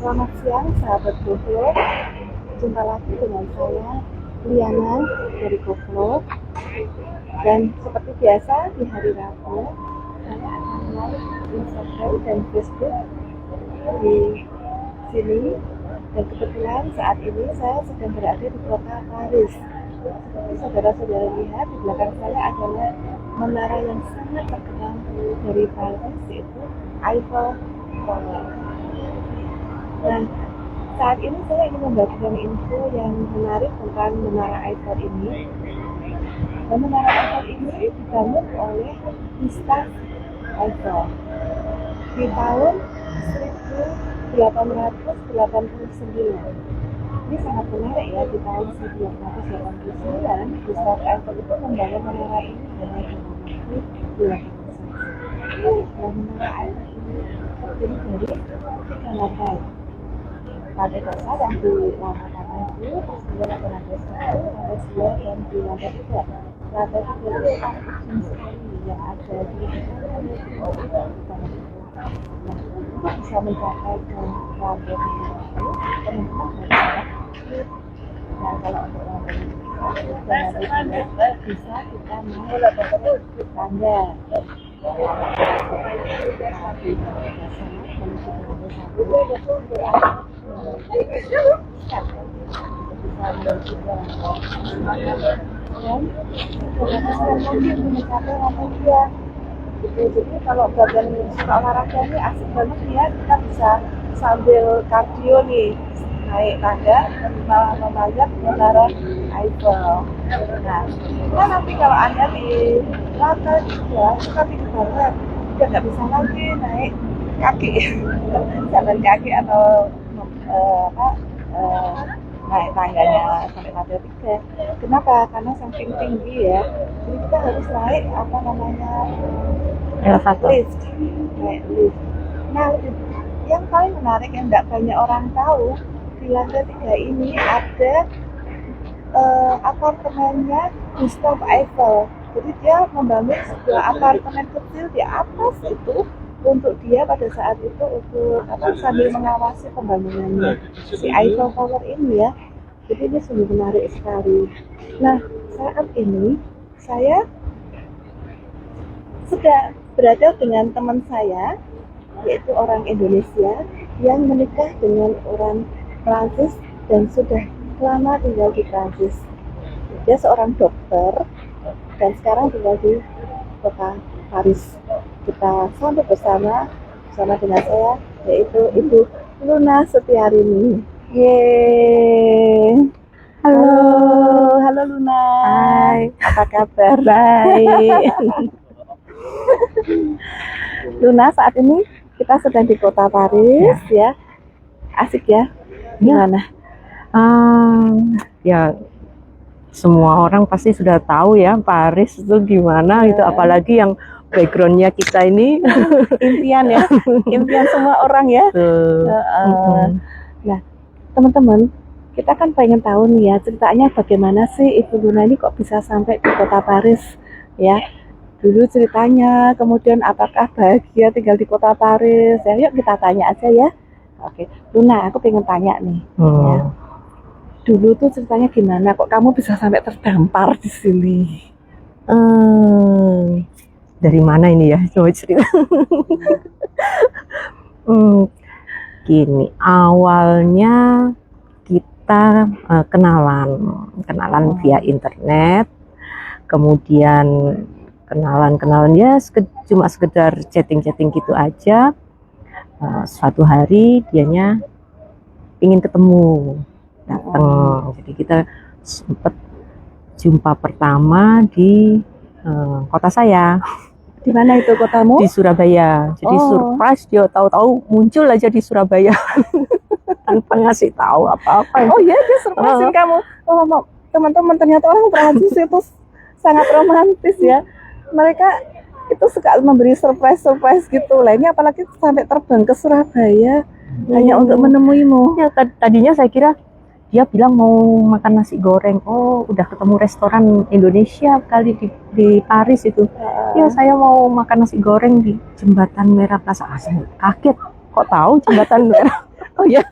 Selamat siang sahabat GoVlog. Jumpa lagi dengan saya Liana dari GoVlog. Dan seperti biasa di hari Rabu saya akan live Instagram dan Facebook di sini. Dan kebetulan saat ini saya sedang berada di kota Paris. Seperti saudara-saudara lihat di belakang saya adalah menara yang sangat terkenal dari Paris, yaitu Eiffel Tower. Nah, saat ini saya ingin membagikan info yang menarik tentang Menara Eiffel ini. Dan Menara Eiffel ini dibangun oleh Gustave Eiffel di tahun 1889. Ini sangat menarik ya, di tahun 1889 Gustave Eiffel itu membangun menara ini dengan menggunakan bulan saja. Dan Menara Eiffel ini terdiri dari 3 lantai. Lantai dasar yang di lantai pertama itu, kemudian ada lantai 1, lantai 2, dan di lantai 3. Lantai 3 itu kecil sekali yang ada di untuk bisa mencapai ke lantai 3 itu, teman-teman harus nah, kalau untuk lantai 3 bisa kita naik tangga. Jadi kalau bagian suka olahraga ini asik banget ya, kita bisa sambil kardio nih naik tangga memanjat menara Eiffel. Nah, nanti kalau Anda di lantai 3 suka tinggi banget, udah nggak bisa lagi naik kaki, jalan kaki atau naik tangganya sampai lantai 3. Kenapa? Karena saking tinggi ya. Jadi kita harus naik elevator. Naik lift. Nah, yang paling menarik yang nggak banyak orang tahu, di lantai 3 ini ada apartemennya Gustave Eiffel. Jadi dia membangun sebuah apartemen kecil di atas itu untuk dia pada saat itu untuk sambil mengawasi pembangunannya si Eiffel Tower ini ya. Jadi ini sungguh menarik sekali. Nah, saat ini saya sudah berada dengan teman saya, yaitu orang Indonesia yang menikah dengan orang Prancis dan sudah lama tinggal di Prancis. Dia seorang dokter dan sekarang tinggal di kota Paris. Kita sambut bersama dengan saya, yaitu Ibu Luna Setiarini. Yeay. Halo Luna. Hai. Apa kabar? Baik. Luna, saat ini kita sedang di kota Paris ya. Asik ya? Gimana? Ya, semua orang pasti sudah tahu ya Paris itu gimana gitu, apalagi yang backgroundnya kita ini impian ya, impian semua orang ya. Nah, teman-teman, kita kan pengen tahu nih ya ceritanya bagaimana sih Ibu Luna ini kok bisa sampai di kota Paris ya. Dulu ceritanya, kemudian apakah bahagia tinggal di kota Paris ya. Yuk kita tanya aja ya. Oke, Luna, aku pengen tanya nih ya. Dulu tuh ceritanya gimana kok kamu bisa sampai terdampar di sini? Dari mana ini ya? Coba cerita. Gini, awalnya kita kenalan via internet, kemudian kenalan ya cuma sekedar chatting gitu aja. Suatu hari dianya ingin ketemu, datang. Jadi kita sempat jumpa pertama di kota saya. Di mana itu kotamu? Di Surabaya. Jadi surprise, dia tahu-tahu muncul aja di Surabaya tanpa ngasih tahu apa-apa. Oh iya, dia surprisein kamu. Oh, teman-teman, ternyata orang Prancis itu sangat romantis ya. Mereka itu suka memberi surprise gitu. Lainnya apalagi sampai terbang ke Surabaya hanya untuk menemuimu. Ya, tadinya saya kira dia bilang mau makan nasi goreng. Oh, udah ketemu restoran Indonesia kali di Paris itu. Ya, saya mau makan nasi goreng di Jembatan Merah Plaza. Saya kaget, kok tahu Jembatan Merah? Oh ya,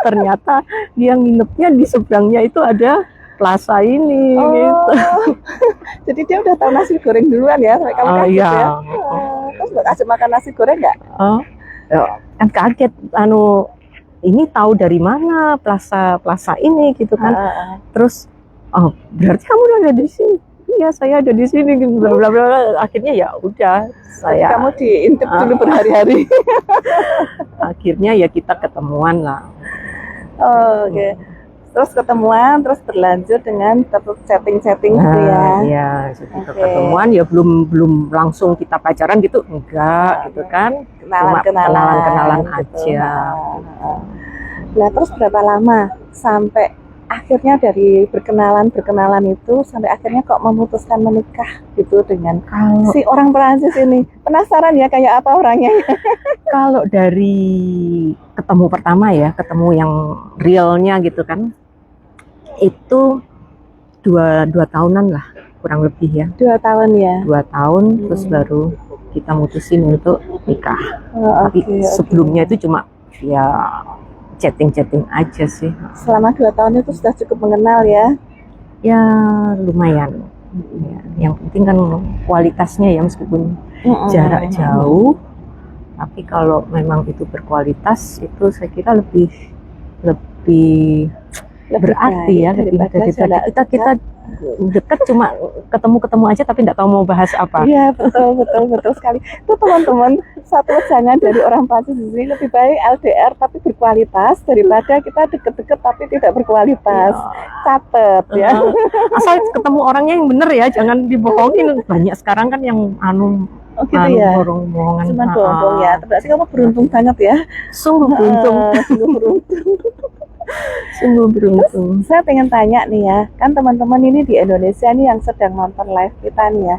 ternyata dia nginepnya di seberangnya itu ada plaza ini gitu. Jadi dia udah tahu nasi goreng duluan ya, sampai kamu kaget Iya. ya. Terus nggak kasih makan nasi goreng nggak? Ya, kan kaget ini tahu dari mana plaza ini gitu kan. Terus berarti kamu ada di sini. Iya, saya ada di sini gitu, bla bla bla. Akhirnya ya udah saya Kamu diintip dulu berhari-hari. akhirnya ya kita ketemuan lah. Oke. Terus ketemuan, terus berlanjut dengan chatting-chatting gitu ya. Iya, jadi ketemuan ya belum langsung kita pacaran gitu, enggak gitu kan. Kenalan gitu. aja. Nah, terus berapa lama sampai akhirnya dari berkenalan itu sampai akhirnya kok memutuskan menikah gitu dengan si orang Perancis ini? Penasaran ya kayak apa orangnya? Kalau dari ketemu pertama ya, ketemu yang realnya gitu kan, itu dua tahunan lah kurang lebih ya. 2 tahun ya? 2 tahun, terus baru kita mutusin untuk nikah. Tapi sebelumnya itu cuma ya chatting aja sih. Selama 2 tahun itu sudah cukup mengenal ya? Ya lumayan. Ya, yang penting kan kualitasnya ya, meskipun jarak jauh, tapi kalau memang itu berkualitas itu saya kira lebih berarti ya daripada kita dekat cuma ketemu aja tapi nggak tahu mau bahas apa. Iya, betul sekali. Itu teman-teman, satu jangan dari orang Prancis di sini lebih baik LDR tapi berkualitas daripada kita deket-deket tapi tidak berkualitas. Catet ya. Asal ketemu orangnya yang bener ya, jangan dibohongin. Banyak sekarang kan yang ya. bohongan. Cuman bohong ya. Berarti kamu beruntung banget ya. Sungguh beruntung. Sungguh beruntung. Saya pengen tanya nih ya, kan teman-teman ini di Indonesia nih yang sedang nonton live kita nih ya,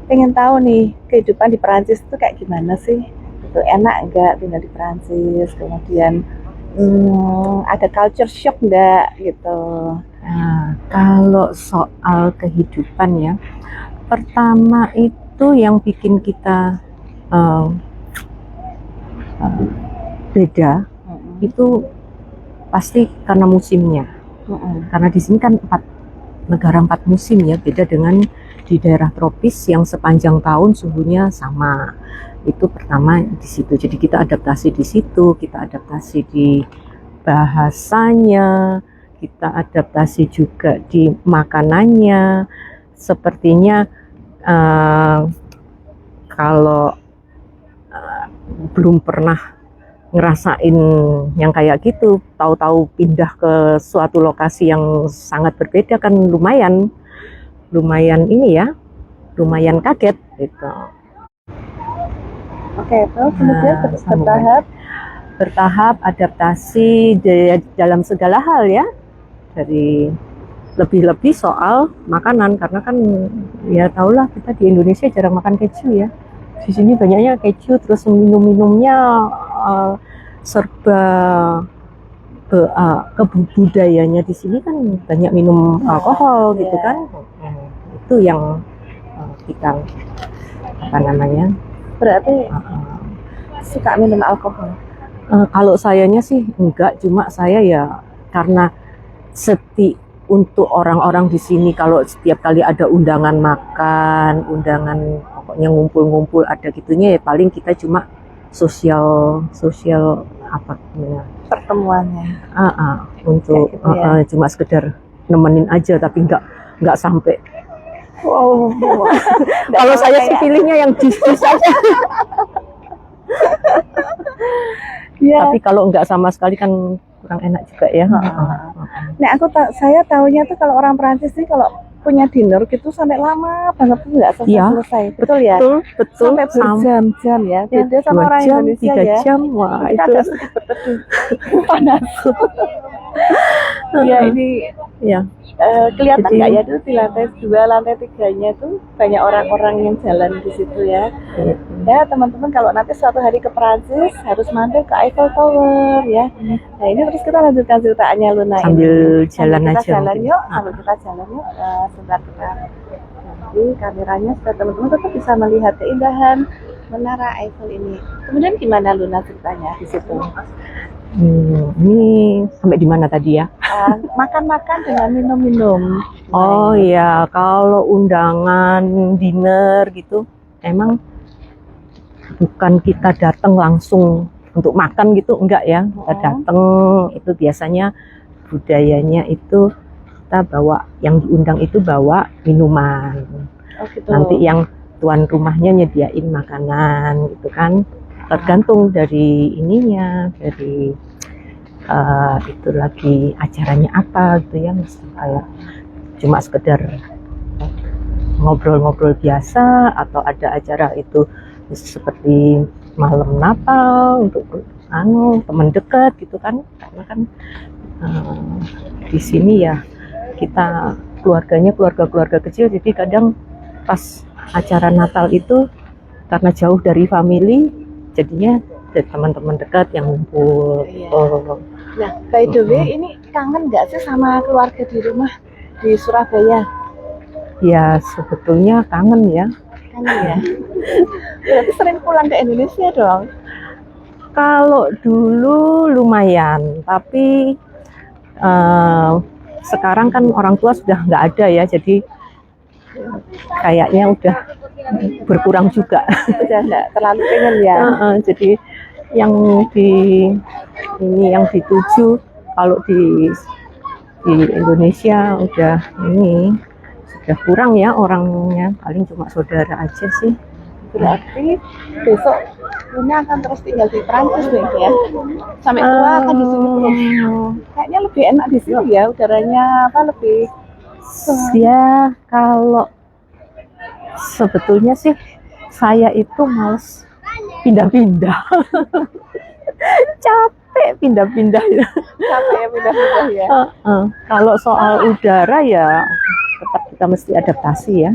pengen tahu nih kehidupan di Perancis itu kayak gimana sih? Itu enak nggak tinggal di Perancis? Kemudian ada culture shock nggak gitu? Nah, kalau soal kehidupan ya, pertama itu yang bikin kita beda itu pasti karena musimnya. Karena di sini kan 4 negara 4 musim ya, beda dengan di daerah tropis yang sepanjang tahun suhunya sama. Itu pertama di situ. Jadi kita adaptasi di situ, kita adaptasi di bahasanya, kita adaptasi juga di makanannya. Sepertinya kalau belum pernah ngerasain yang kayak gitu, tahu-tahu pindah ke suatu lokasi yang sangat berbeda kan lumayan ini ya, lumayan kaget gitu. Oke, terus kemudian bertahap adaptasi dalam segala hal ya, dari lebih soal makanan, karena kan ya tahulah kita di Indonesia jarang makan keju ya. Di sini banyaknya keju, terus minumnya serba kebudayanya di sini kan banyak minum alkohol gitu kan. Itu yang kita berarti suka minum alkohol. Kalau sayanya sih enggak, cuma saya ya karena untuk orang-orang di sini kalau setiap kali ada undangan makan, undangan pokoknya ngumpul-ngumpul ada gitunya ya, paling kita cuma sosial apa namanya, pertemuannya untuk gitu ya. Cuma sekedar nemenin aja tapi nggak sampai kalau saya sih pilihnya yang jus aja. Ya. Tapi kalau nggak sama sekali kan kurang enak juga ya. Nah, saya tahunya tuh kalau orang Perancis nih kalau punya dinner gitu sampai lama banget tuh nggak selesai. Betul ya? Betul. Sampai berjam-jam ya. Beda sama orang Indonesia 3 ya. jam, wah itu agak sedikit berteduh. Panas. Ya ini ya. Kelihatan nggak ya tuh di lantai 2, lantai 3-nya tuh banyak orang-orang yang jalan di situ ya. Ya teman-teman kalau nanti suatu hari ke Perancis harus mampir ke Eiffel Tower ya. Nah ini terus kita lanjutkan ceritanya Luna sambil jalan aja. Sambil kita jalan yuk. Sebentar kita nanti kameranya supaya teman-teman tetap bisa melihat keindahan Menara Eiffel ini. Kemudian gimana Luna ceritanya di situ? Ini sampai di mana tadi ya? Makan-makan dengan minum-minum. Oh iya, kalau undangan dinner gitu, emang bukan kita datang langsung untuk makan gitu, enggak ya. Kita datang itu biasanya budayanya itu kita bawa, yang diundang itu bawa minuman. Oh, gitu. Nanti yang tuan rumahnya nyediain makanan gitu kan. Tergantung dari ininya, dari itu lagi acaranya apa gitu ya, misalnya kayak cuma sekedar ngobrol-ngobrol biasa atau ada acara itu seperti malam Natal untuk teman dekat gitu kan, karena kan di sini ya kita keluarganya keluarga kecil, jadi kadang pas acara Natal itu karena jauh dari family jadinya dari teman-teman dekat yang ngumpul. Nah, by the way, ini kangen nggak sih sama keluarga di rumah di Surabaya? Ya sebetulnya kangen ya. Kangen ya. Berarti sering pulang ke Indonesia dong? Kalau dulu lumayan, tapi sekarang kan orang tua sudah nggak ada ya, jadi kayaknya udah berkurang juga. Udah nggak terlalu pengen ya. Jadi yang yang dituju kalau di Indonesia udah kurang ya orangnya, paling cuma saudara aja sih. Berarti besok Luna akan terus tinggal di Prancis nih ya, sampai tua akan di sini terus. Kayaknya lebih enak di sini ya, udaranya lebih ya. Kalau sebetulnya sih saya itu males pindah-pindah. Capek pindah-pindah ya. Capek ya pindah-pindah ya. Kalau soal udara ya tetap kita mesti adaptasi ya.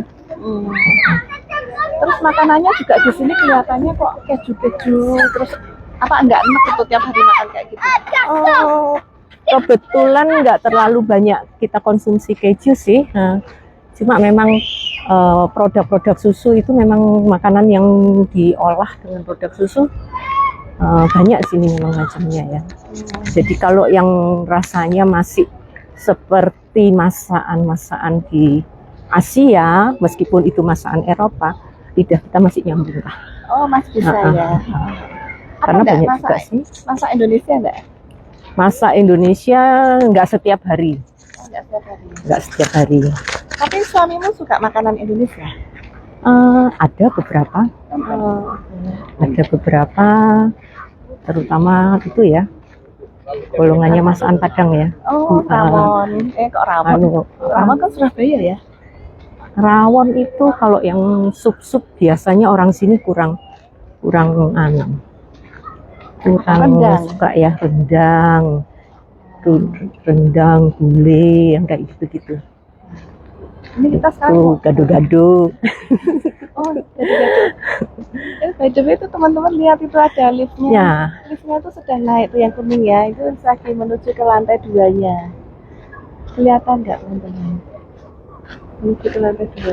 Terus makanannya juga di sini kelihatannya kok keju-keju, terus apa enggak enak untuk tiap hari makan kayak gitu? Kebetulan nggak terlalu banyak kita konsumsi keju sih. Cuma memang produk-produk susu itu memang makanan yang diolah dengan produk susu banyak sini memang macamnya ya. Jadi kalau yang rasanya masih seperti masakan di Asia, meskipun itu masakan Eropa, lidah kita masih nyambung lah. Oh, masih bisa ya. Karena banyak juga sih. Masak Indonesia enggak? Masak Indonesia nggak setiap hari. Nggak setiap hari. Tapi suamimu suka makanan Indonesia? Ada beberapa. Ada beberapa, terutama itu ya, golongannya masakan Padang ya. Oh, rawon. Kok rawon? Rawon kan Surabaya ya? Rawon itu kalau yang sup-sup biasanya orang sini kurang suka ya, rendang, gulai yang kayak gitu-gitu. Ini kita sekarang gado-gado. Oh, gado-gado. By the way itu teman-teman lihat itu ada liftnya. Ya. Liftnya itu sudah naik tuh yang kuning ya. Itu lagi menuju ke lantai 2-nya. Kelihatan nggak teman-teman? Menuju ke lantai 2.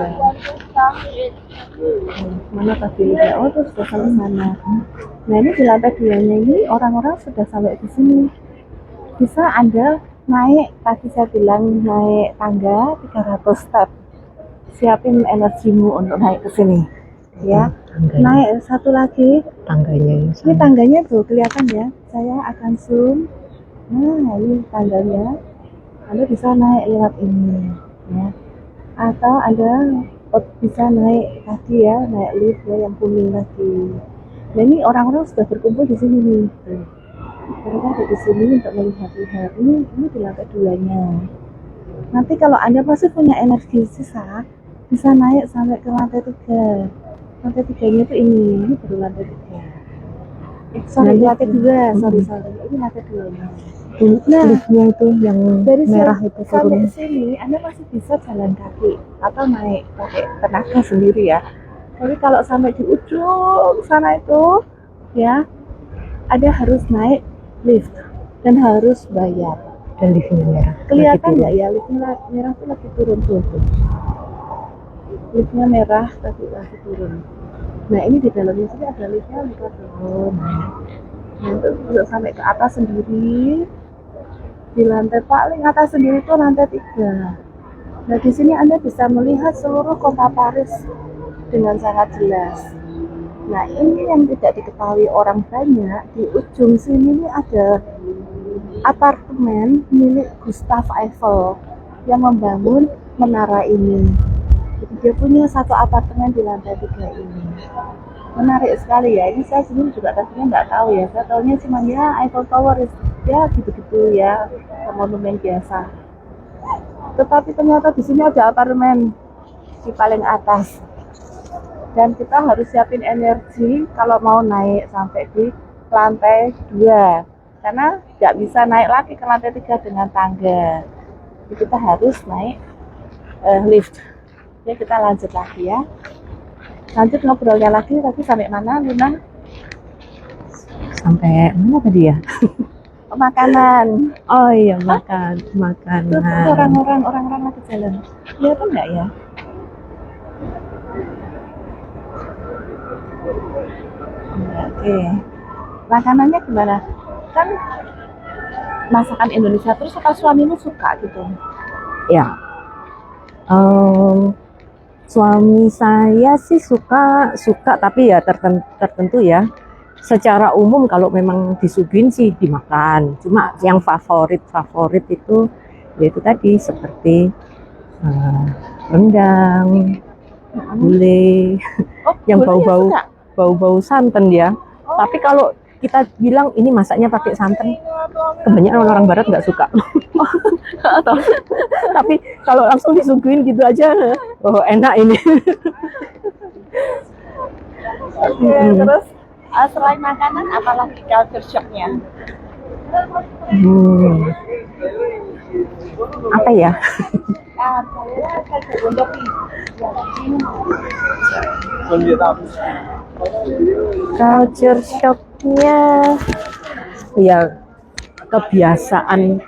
Mana tadi liftnya? Oh, tuh sudah sampai sana. Nah, ini di lantai 2-nya ini orang-orang sudah sampai di sini. Bisa Anda naik, tadi saya bilang naik tangga 300 step. Siapin energimu untuk naik ke sini ya. Naik satu lagi tangganya ini tangganya tuh kelihatan ya, saya akan zoom. Nah, ini tangganya, Anda bisa naik lewat ini ya, atau Anda bisa naik tadi ya, naik lift ya yang kuning tadi. Nah, ini orang-orang sudah berkumpul di sini nih. Mereka ada di sini untuk melihat-lihat. Ini di lantai 2-nya. Nanti kalau Anda masih punya energi sisa, bisa naik sampai ke lantai 3. Lantai 3-nya itu ini baru lantai 3. Lantai 2, sorry. Ini lantai 2-nya. Nah, liftnya itu yang dari merah itu sampai sini Anda masih bisa jalan kaki atau naik pakai tenaga sendiri ya. Tapi kalau sampai di ujung sana itu ya, Anda harus naik lift dan harus bayar. Dan liftnya merah. Kelihatan nggak ya, liftnya merah tuh lagi turun tuh. Liftnya merah tapi lagi turun. Nah, ini di dalamnya sini ada liftnya turun. Nanti duduk sampai ke atas sendiri. Di lantai paling atas sendiri itu lantai 3. Nah, di sini Anda bisa melihat seluruh kota Paris dengan sangat jelas. Nah, ini yang tidak diketahui orang banyak, di ujung sini nih ada apartemen milik Gustave Eiffel yang membangun menara ini. Jadi dia punya satu apartemen di lantai 3 ini. Menarik sekali ya, ini saya sendiri juga tadinya nggak tahu ya, saya tahunya cuma ya Eiffel Tower ya gitu-gitu ya, monumen biasa. Tetapi ternyata di sini ada apartemen di paling atas. Dan kita harus siapin energi kalau mau naik sampai di lantai 2. Karena nggak bisa naik lagi ke lantai 3 dengan tangga. Jadi kita harus naik lift. Ya, kita lanjut lagi ya. Lanjut ngobrolnya lagi, tapi sampai mana, Luna? Sampai mana tadi ya? Makanan. Oh iya, makanan. Tuh, orang-orang lagi jalan. Kelihatan nggak ya? Oke. Makanannya gimana? Kan masakan Indonesia terus apa suamimu suka gitu? Ya. Suami saya sih suka tapi ya tertentu ya. Secara umum kalau memang disuguhin sih dimakan. Cuma yang favorit itu yaitu tadi seperti rendang, gulai, yang bau-bau santan ya. Tapi kalau kita bilang ini masaknya pakai santan, kebanyakan orang barat nggak suka. Tapi kalau langsung disuguhin gitu aja, oh enak ini. Terus selain makanan, apalagi culture shocknya? Apa ya? Culture shocknya ya kebiasaan